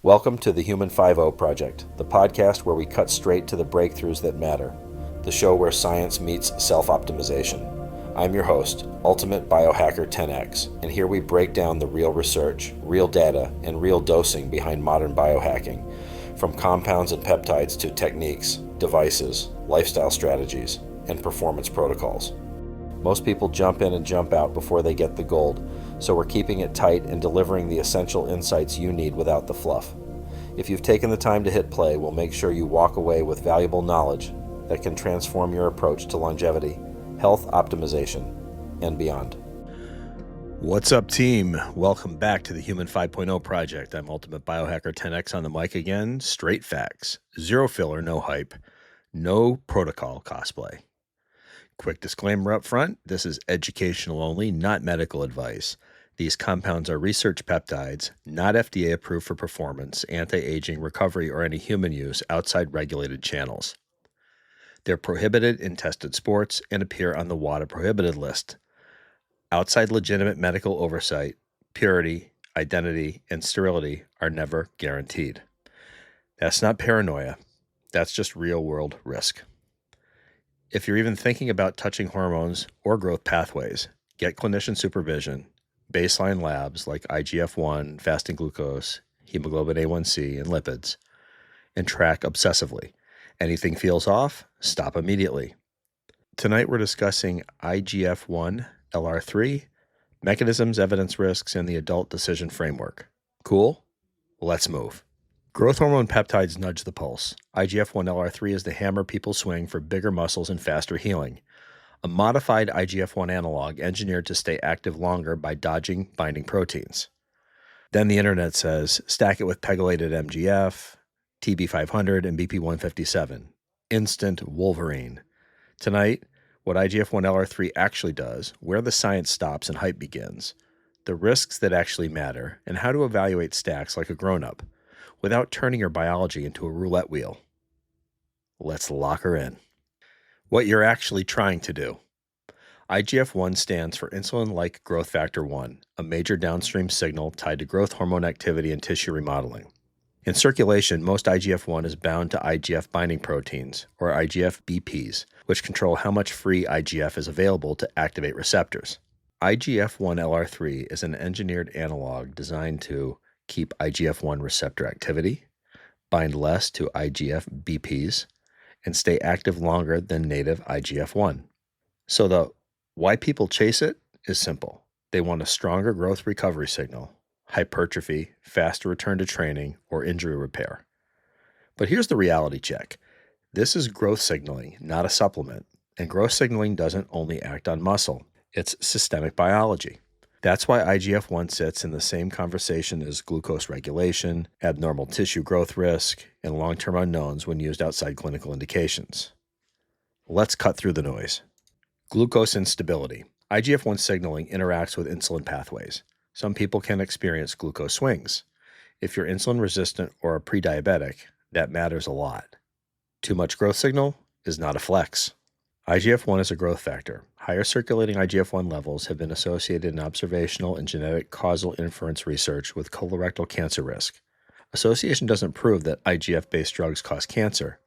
Welcome to the Human 5.0 Project, the podcast where we cut straight to the breakthroughs that matter, the show where science meets self-optimization. I'm your host, Ultimate Biohacker 10X, and here we break down the real research, real data, and real dosing behind modern biohacking, from compounds and peptides to techniques, devices, lifestyle strategies, and performance protocols. Most people jump in and jump out before they get the gold, so we're keeping it tight and delivering the essential insights you need without the fluff. If you've taken the time to hit play, we'll make sure you walk away with valuable knowledge that can transform your approach to longevity, health optimization, and beyond. What's up, team? Welcome back to the Human 5.0 Project. I'm Ultimate Biohacker 10X on the mic again. Straight facts, zero filler, no hype, no protocol cosplay. Quick disclaimer up front, this is educational only, not medical advice. These compounds are research peptides, not FDA approved for performance, anti-aging, recovery, or any human use outside regulated channels. They're prohibited in tested sports and appear on the WADA prohibited list. Outside legitimate medical oversight, purity, identity, and sterility are never guaranteed. That's not paranoia. That's just real-world risk. If you're even thinking about touching hormones or growth pathways, get clinician supervision, baseline labs like IGF-1, fasting glucose, hemoglobin A1C, and lipids, and track obsessively. Anything feels off, stop immediately. Tonight we're discussing IGF-1 LR3, mechanisms, evidence, risks, and the adult decision framework. Cool? Let's move. Growth hormone peptides nudge the pulse. IGF-1 LR3 is the hammer people swing for bigger muscles and faster healing. A modified IGF-1 analog engineered to stay active longer by dodging binding proteins. Then the internet says, stack it with PEG-MGF, TB500, and BP157. Instant Wolverine. Tonight, what IGF-1 LR3 actually does, where the science stops and hype begins, the risks that actually matter, and how to evaluate stacks like a grown-up without turning your biology into a roulette wheel. Let's lock her in. What you're actually trying to do. IGF-1 stands for insulin-like growth factor 1, a major downstream signal tied to growth hormone activity and tissue remodeling. In circulation, most IGF-1 is bound to IGF binding proteins, or IGFBPs, which control how much free IGF is available to activate receptors. IGF-1 LR3 is an engineered analog designed to keep IGF-1 receptor activity, bind less to IGFBPs, and stay active longer than native IGF-1. So the why people chase it is simple. They want a stronger growth recovery signal, hypertrophy, faster return to training, or injury repair. But here's the reality check. This is growth signaling, not a supplement. And growth signaling doesn't only act on muscle. It's systemic biology. That's why IGF-1 sits in the same conversation as glucose regulation, abnormal tissue growth risk, and long-term unknowns when used outside clinical indications. Let's cut through the noise. Glucose instability. IGF-1 signaling interacts with insulin pathways. Some people can experience glucose swings. If you're insulin resistant or a pre-diabetic, that matters a lot. Too much growth signal is not a flex. IGF-1 is a growth factor. Higher circulating IGF-1 levels have been associated in observational and genetic causal inference research with colorectal cancer risk. Association doesn't prove that IGF-based drugs cause cancer,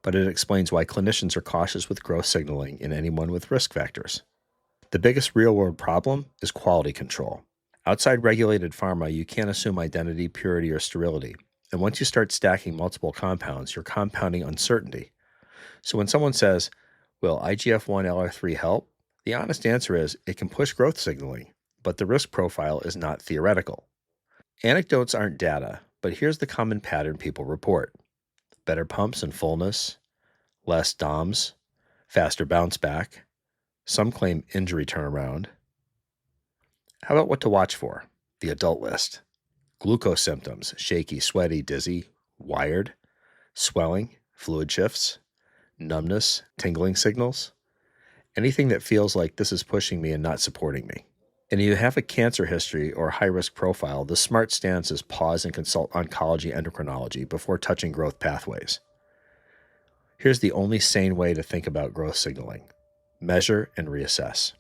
but it explains why clinicians are cautious with growth signaling in anyone with risk factors. The biggest real-world problem is quality control. Outside regulated pharma, you can't assume identity, purity, or sterility. And once you start stacking multiple compounds, you're compounding uncertainty. So when someone says, will IGF-1 LR3 help? The honest answer is it can push growth signaling, but the risk profile is not theoretical. Anecdotes aren't data, but here's the common pattern people report. Better pumps and fullness, less DOMs, faster bounce back. Some claim injury turnaround. How about what to watch for? The adult list. Glucose symptoms, shaky, sweaty, dizzy, wired, swelling, fluid shifts, numbness, tingling signals. Anything that feels like this is pushing me and not supporting me. And if you have a cancer history or high-risk profile, the smart stance is pause and consult oncology endocrinology before touching growth pathways. Here's the only sane way to think about growth signaling. Measure and reassess.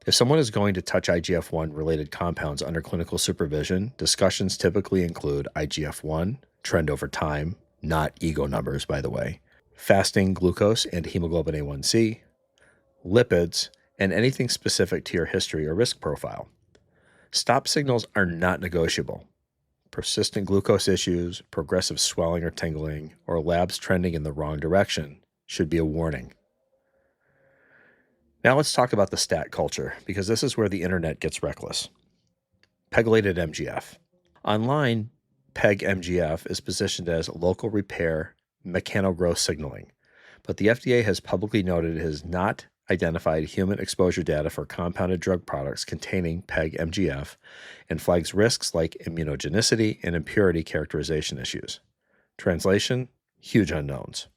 If someone is going to touch IGF-1 related compounds under clinical supervision, discussions typically include IGF-1, trend over time, not ego numbers, by the way, fasting glucose and hemoglobin A1C, lipids, and anything specific to your history or risk profile. Stop signals are not negotiable. Persistent glucose issues, progressive swelling or tingling, or labs trending in the wrong direction should be a warning. Now let's talk about the stat culture, because this is where the internet gets reckless. Pegylated MGF. Online, PEG-MGF is positioned as local repair mechanogrowth signaling, but the FDA has publicly noted it has not identified human exposure data for compounded drug products containing PEG-MGF and flags risks like immunogenicity and impurity characterization issues. Translation: huge unknowns.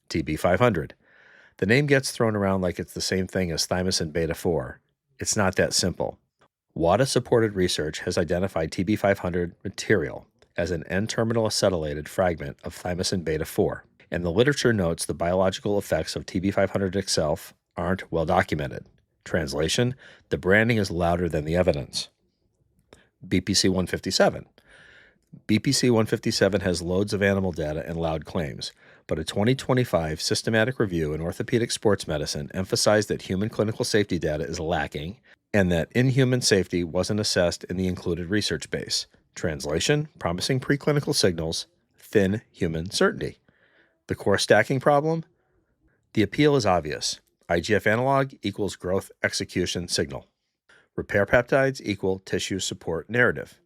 TB500. The name gets thrown around like it's the same thing as thymosin beta-4. It's not that simple. WADA-supported research has identified TB500 material as an N-terminal acetylated fragment of thymosin beta-4, and the literature notes the biological effects of TB500 itself aren't well documented. Translation: the branding is louder than the evidence. BPC-157. BPC-157 has loads of animal data and loud claims, but a 2025 systematic review in orthopedic sports medicine emphasized that human clinical safety data is lacking and that in-human safety wasn't assessed in the included research base. Translation: promising preclinical signals, thin human certainty. The core stacking problem? The appeal is obvious. IGF analog equals growth execution signal. Repair peptides equal tissue support narrative.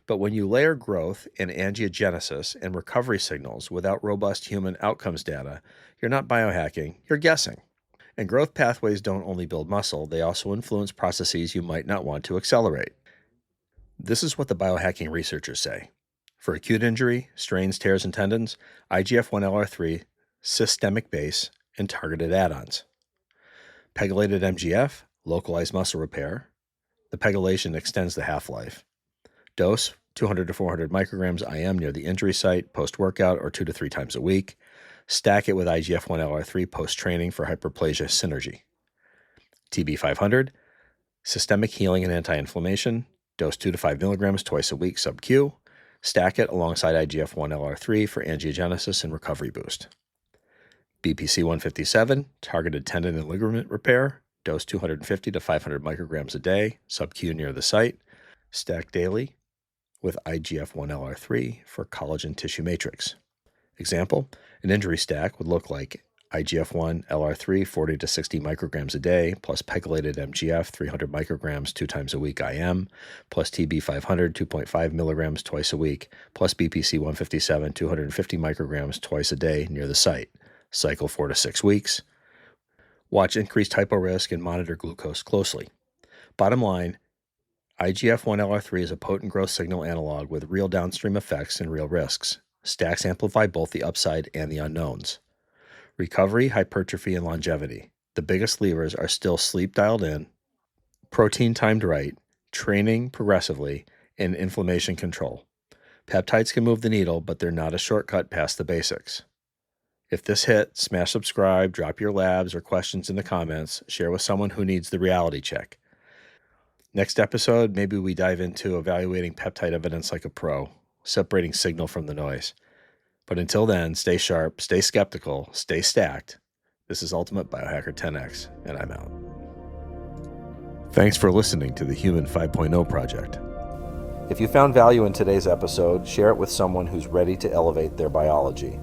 But when you layer growth and angiogenesis and recovery signals without robust human outcomes data, you're not biohacking, you're guessing. And growth pathways don't only build muscle, they also influence processes you might not want to accelerate. This is what the biohacking researchers say. For acute injury, strains, tears, and tendons, IGF-1 LR3, systemic base, and targeted add-ons. Pegylated MGF, localized muscle repair. The pegylation extends the half-life. Dose, 200 to 400 micrograms IM near the injury site, post-workout, or 2 to 3 times a week. Stack it with IGF-1 LR3 post-training for hyperplasia synergy. TB500, systemic healing and anti-inflammation. Dose 2 to 5 milligrams twice a week sub-Q. Stack it alongside IGF-1 LR3 for angiogenesis and recovery boost. BPC-157, targeted tendon and ligament repair. Dose 250 to 500 micrograms a day, sub-Q near the site. Stack daily with IGF-1 LR3 for collagen tissue matrix. Example, an injury stack would look like IGF-1 LR3 40 to 60 micrograms a day, plus pegylated MGF 300 micrograms 2 times a week IM, plus TB500 2.5 milligrams twice a week, plus BPC-157 250 micrograms twice a day near the site. Cycle 4 to 6 weeks. Watch increased hypo risk and monitor glucose closely. Bottom line, IGF-1 LR3 is a potent growth signal analog with real downstream effects and real risks. Stacks amplify both the upside and the unknowns. Recovery, hypertrophy, and longevity. The biggest levers are still sleep dialed in, protein timed right, training progressively, and inflammation control. Peptides can move the needle, but they're not a shortcut past the basics. If this hit, smash subscribe, drop your labs or questions in the comments, share with someone who needs the reality check. Next episode, maybe we dive into evaluating peptide evidence like a pro, separating signal from the noise. But until then, stay sharp, stay skeptical, stay stacked. This is Ultimate Biohacker 10X, and I'm out. Thanks for listening to the Human 5.0 Project. If you found value in today's episode, share it with someone who's ready to elevate their biology.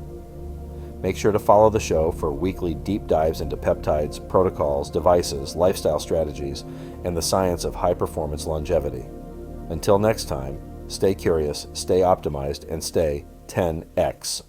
Make sure to follow the show for weekly deep dives into peptides, protocols, devices, lifestyle strategies, and the science of high-performance longevity. Until next time, stay curious, stay optimized, and stay 10X.